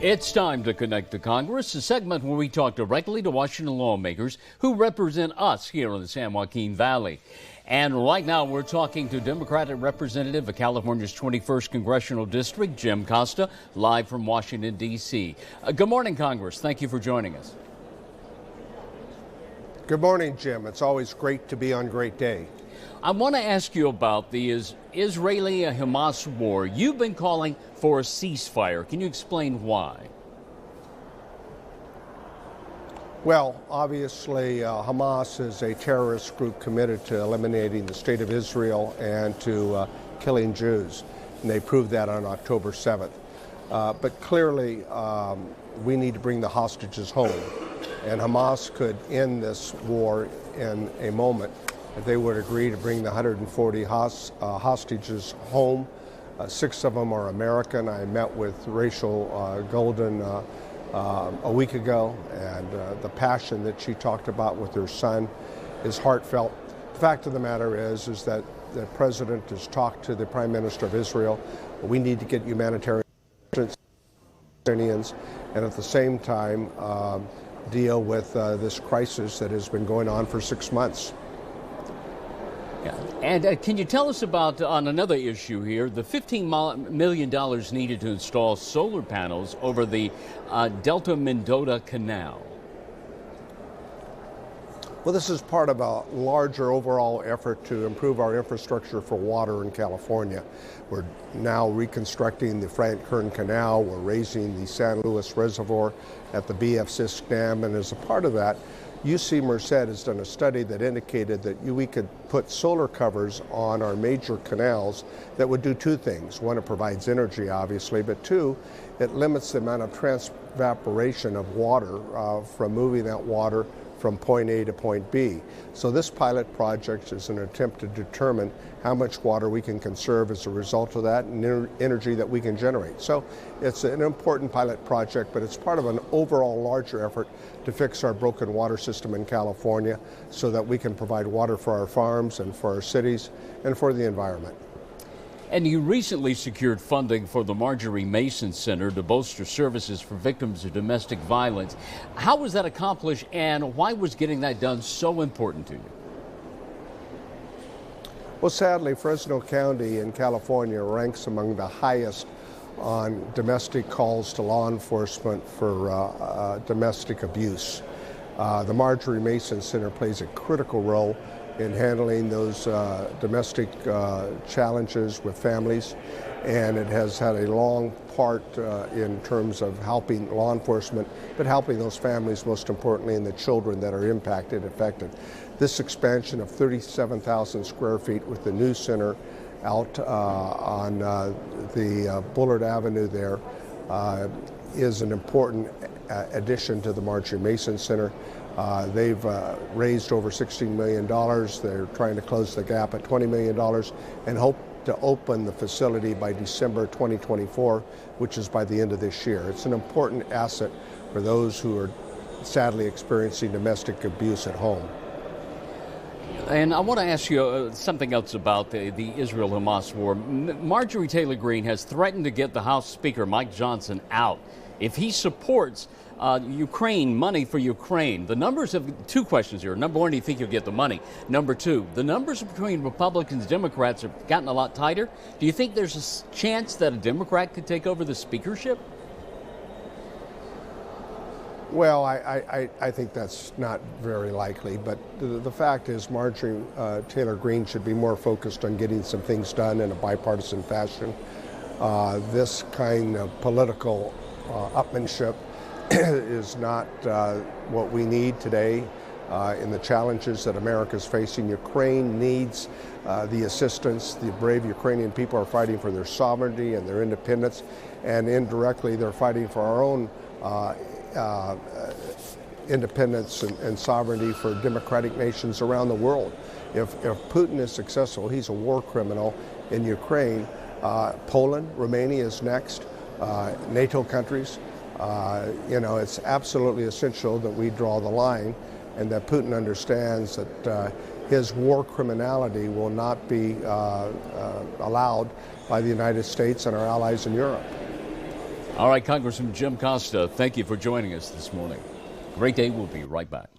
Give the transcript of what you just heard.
It's time to connect to Congress, a segment where we talk directly to Washington lawmakers who represent us here in the San Joaquin Valley. And right now we're talking to Democratic Representative of California's 21st Congressional District, Jim Costa, live from Washington, D.C. Good morning, Congress. Thank you for joining us. Good morning, Jim. It's always great to be on Great Day. I want to ask you about the Israeli-Hamas war. You've been calling for a ceasefire. Can you explain why? Well, obviously, Hamas is a terrorist group committed to eliminating the state of Israel and to killing Jews, and they proved that on October 7th. But clearly, we need to bring the hostages home, and Hamas could end this war in a moment if they would agree to bring the 140 hostages home. 6 of them are American. I met with Rachel Golden a week ago, and the passion that she talked about with her son is heartfelt. The fact of the matter is that the president has talked to the Prime Minister of Israel. We need to get humanitarian Palestinians, and at the same time deal with this crisis that has been going on for 6 months. Yeah. And can you tell us about, on another issue here, the $15 million needed to install solar panels over the Delta-Mendota Canal? Well, this is part of a larger overall effort to improve our infrastructure for water in California. We're now reconstructing the Frank Kern Canal. We're raising the San Luis Reservoir at the BF Sisk Dam, and as a part of that, UC Merced has done a study that indicated that we could put solar covers on our major canals that would do 2 things. 1, it provides energy, obviously, but 2, it limits the amount of transevaporation of water from moving that water from point A to point B. So this pilot project is an attempt to determine how much water we can conserve as a result of that and energy that we can generate. So it's an important pilot project, but it's part of an overall larger effort to fix our broken water system in California so that we can provide water for our farms and for our cities and for the environment. And you recently secured funding for the Marjaree Mason Center to bolster services for victims of domestic violence. How was that accomplished, and why was getting that done so important to you? Well, sadly, Fresno County in California ranks among the highest on domestic calls to law enforcement for domestic abuse. The Marjaree Mason Center plays a critical role in handling those domestic challenges with families, and it has had a long part in terms of helping law enforcement, but helping those families, most importantly, and the children that are affected. This expansion of 37,000 square feet with the new center out on the Bullard Avenue there is an important addition to the Marjaree Mason Center. They've raised over $16 million. They're trying to close the gap at $20 million and hope to open the facility by December 2024, which is by the end of this year. It's an important asset for those who are sadly experiencing domestic abuse at home. And I want to ask you something else about the Israel-Hamas war. Marjorie Taylor Greene has threatened to get the House Speaker, Mike Johnson, out if he supports Ukraine, money for Ukraine. The numbers of 2 questions here. Number 1, do you think you'll get the money? Number 2, the numbers between Republicans and Democrats have gotten a lot tighter. Do you think there's a chance that a Democrat could take over the speakership? Well, I think that's not very likely, but the fact is Marjorie Taylor Greene should be more focused on getting some things done in a bipartisan fashion. This kind of political upmanship is not what we need today in the challenges that America is facing. Ukraine needs the assistance. The brave Ukrainian people are fighting for their sovereignty and their independence, and indirectly they're fighting for our own independence and sovereignty for democratic nations around the world. If Putin is successful, he's a war criminal in Ukraine. Poland, Romania is next, NATO countries. It's absolutely essential that we draw the line and that Putin understands that his war criminality will not be allowed by the United States and our allies in Europe. All right, Congressman Jim Costa, thank you for joining us this morning. Great day. We'll be right back.